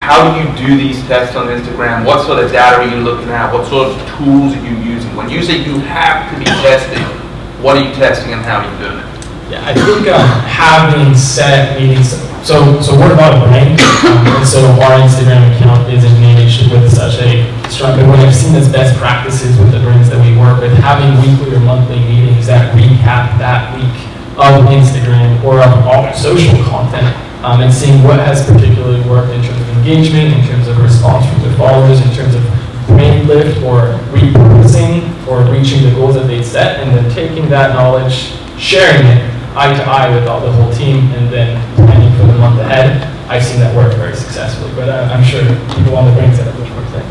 how do you do these tests on Instagram? What sort of data are you looking at? What sort of tools are you using? When you say you have to be testing, what are you testing and how are you doing it? Yeah, I think having set meetings, so we're about a brand, and so our Instagram account is engaged with such a strong, but what I've seen as best practices with the brands that we work with, having weekly or monthly meetings that recap that week of Instagram or of all social content, and seeing what has particularly worked in terms of engagement, in terms of response from their followers, in terms of brand lift or repurposing or reaching the goals that they set, and then taking that knowledge, sharing it eye to eye with the whole team, and then planning for the month ahead. I've seen that work very successfully, but I'm sure people on the brand set up much more thing.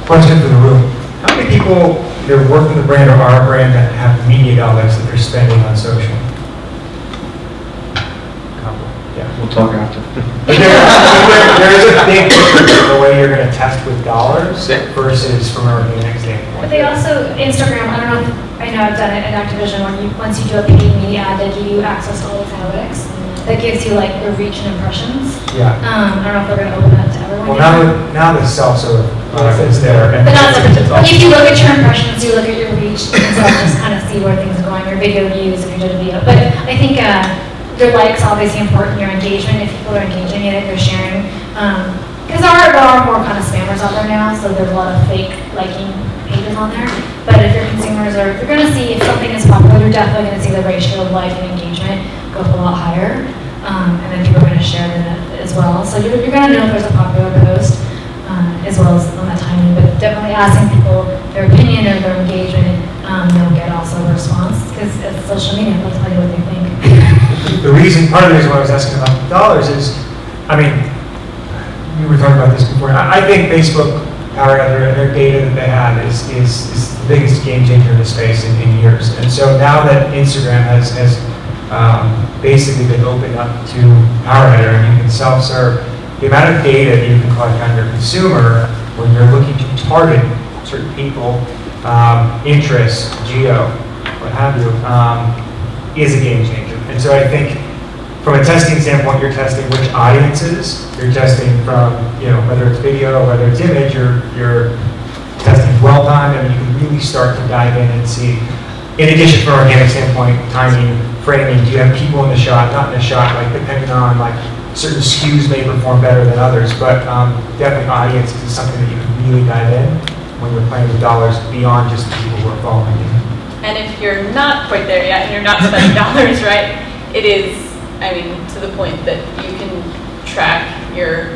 Question for the room. How many people either work in the brand or are a brand that have media dollars that they're spending on social? Yeah. We'll talk after. But there is a big difference in the way you're going to test with dollars versus from an organic standpoint. But they also, Instagram, I don't know, I know I've done it at Activision, when once you do a paid media ad, they give you access to all its analytics. That gives you like your reach and impressions. Yeah. I don't know if they're going to open that to everyone. Well, now the self-serve is there. But if you look at your impressions, you look at your reach, and so just kind of see where things are going, your video views, if you did a video. But I think your likes obviously important, your engagement, if people are engaging in it, they're sharing. Because there are more kind of spammers out there now, so there's a lot of fake liking pages on there. But if your consumers are, you're going to see if something is popular, you're definitely going to see the ratio of like and engagement go up a lot higher. And then people are going to share it as well. So you're going to know if there's a popular post, as well as on that timing, but definitely asking people their opinion or their engagement, they'll get also a response, because it's social media, they'll tell you what they think. Part of the reason why I was asking about the dollars is, I mean, we were talking about this before. I think Facebook, their data that they have is the biggest game changer in the space in years. And so now that Instagram has basically been opened up to PowerHeader and you can self-serve, the amount of data that you can collect on your consumer when you're looking to target certain people, interests, geo, what have you, is a game changer. And so I think from a testing standpoint, you're testing which audiences, you're testing from, whether it's video, whether it's image, you're testing dwell time, and you can really start to dive in and see, in addition from an organic standpoint, timing, framing, do you have people in the shot, not in the shot, like depending on like certain SKUs may perform better than others, but definitely audiences is something that you can really dive in when you're playing with dollars beyond just the people who are following you. And if you're not quite there yet and you're not spending dollars, right, it is, to the point that you can track your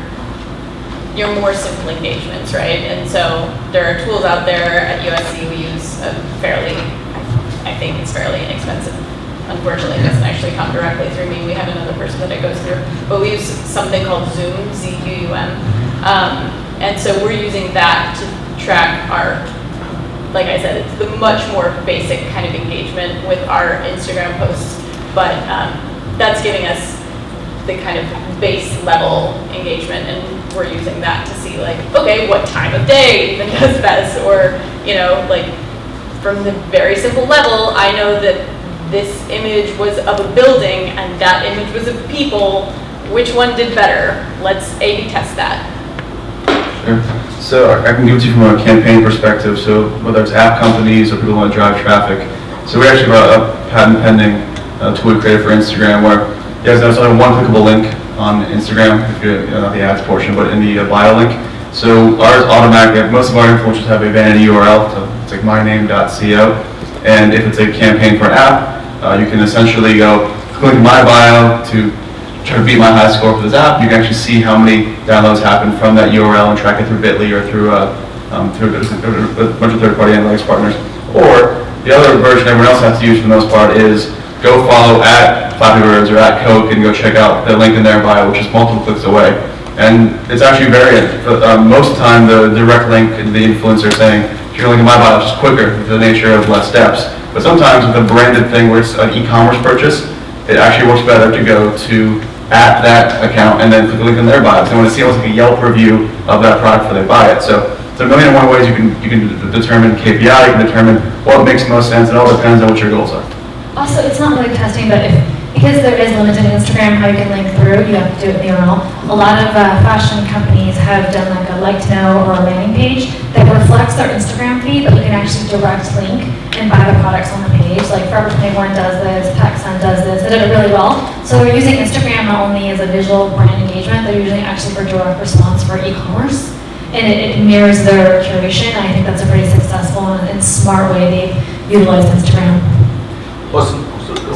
more simple engagements, right? And so there are tools out there at USC. We use I think it's fairly inexpensive. Unfortunately, it doesn't actually come directly through me. We have another person that it goes through. But we use something called Zuum, Z-U-U-M. And so we're using that to track our, like I said, it's the much more basic kind of engagement with our Instagram posts. But that's giving us the kind of base level engagement, and we're using that to see like, okay, what time of day even does best, or like from the very simple level, I know that this image was of a building and that image was of people. Which one did better? Let's A/B test that. Sure. So I can give it to you from a campaign perspective. So whether it's app companies or people who want to drive traffic. So we actually brought up patent pending tool we created for Instagram, where you guys know there's only one clickable link on Instagram, if you're not the ads portion, but in the bio link. So ours automatically, most of our influencers have a vanity URL, so it's like myname.co. And if it's a campaign for an app, you can essentially go click my bio to try to beat my high score for this app. You can actually see how many downloads happen from that URL and track it through Bitly or through a bunch of third-party analytics partners. Or the other version everyone else has to use for the most part is go follow at Flappy Birds or at Coke and go check out the link in their bio, which is multiple clicks away. And it's actually variant. Most of the time, the direct link to the influencer saying, if you're linking my bio, it's just quicker, the nature of less steps. But sometimes with a branded thing where it's an e-commerce purchase, it actually works better to go to at that account and then click the link in their bio. So they want to see almost like a Yelp review of that product before they buy it. So there's a million and one ways you can determine KPI, you can determine what makes most sense, and it all depends on what your goals are. Also, it's not really testing, but if because there is limited Instagram how you can link through, you have to do it in the URL. A lot of fashion companies have done like a like to know or a landing page that reflects their Instagram feed, but you can actually direct link and buy the products on the page. Like Forever 21 does this, PacSun does this, they did it really well. So we're using Instagram not only as a visual brand engagement, they're using it actually for direct response for e-commerce. And it mirrors their curation, and I think that's a pretty successful and smart way they've utilized Instagram.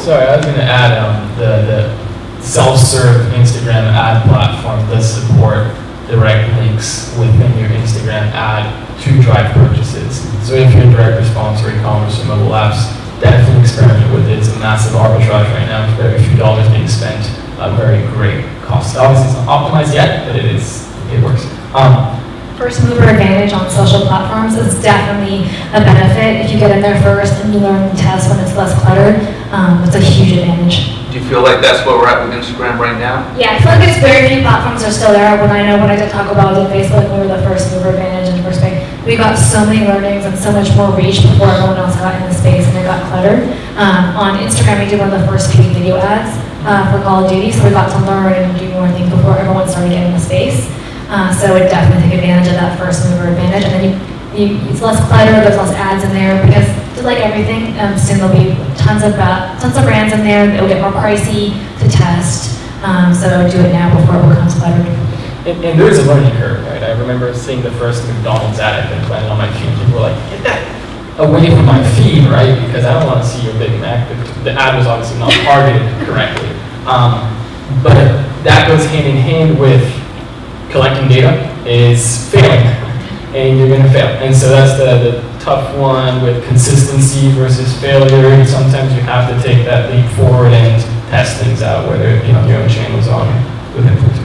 Sorry, I was going to add the self-serve Instagram ad platform does support direct links within your Instagram ad to drive purchases. So if you're in direct response or e-commerce or mobile apps, definitely experiment with it. It's a massive arbitrage right now. Very few dollars being spent. A very great cost. Obviously, it's not optimized yet, but it works. First mover advantage on social platforms is definitely a benefit. If you get in there first and you learn and test when it's less cluttered, it's a huge advantage. Do you feel like that's where we're at with Instagram right now? Yeah, I feel like there's very few platforms are still there. When I did Taco Bell and Facebook, we were the first mover advantage and first big. We got so many learnings and so much more reach before everyone else got in the space and it got cluttered. On Instagram, we did one of the first paid video ads for Call of Duty, so we got to learn and do more things before everyone started getting in the space. So it definitely take advantage of that first mover advantage, and then it's less clutter, there's less ads in there, because like everything, soon there'll be tons of brands in there, it'll get more pricey to test, so do it now before it becomes cluttered. And there is a learning curve, right? I remember seeing the first McDonald's ad I've been planning on my feed, people were like, get that away from my feed, right? Because I don't want to see your Big Mac. The ad was obviously not targeted correctly. But that goes hand in hand with collecting data is failing, and you're going to fail. And so that's the tough one with consistency versus failure. And sometimes you have to take that leap forward and test things out, whether your own channels on with influencers.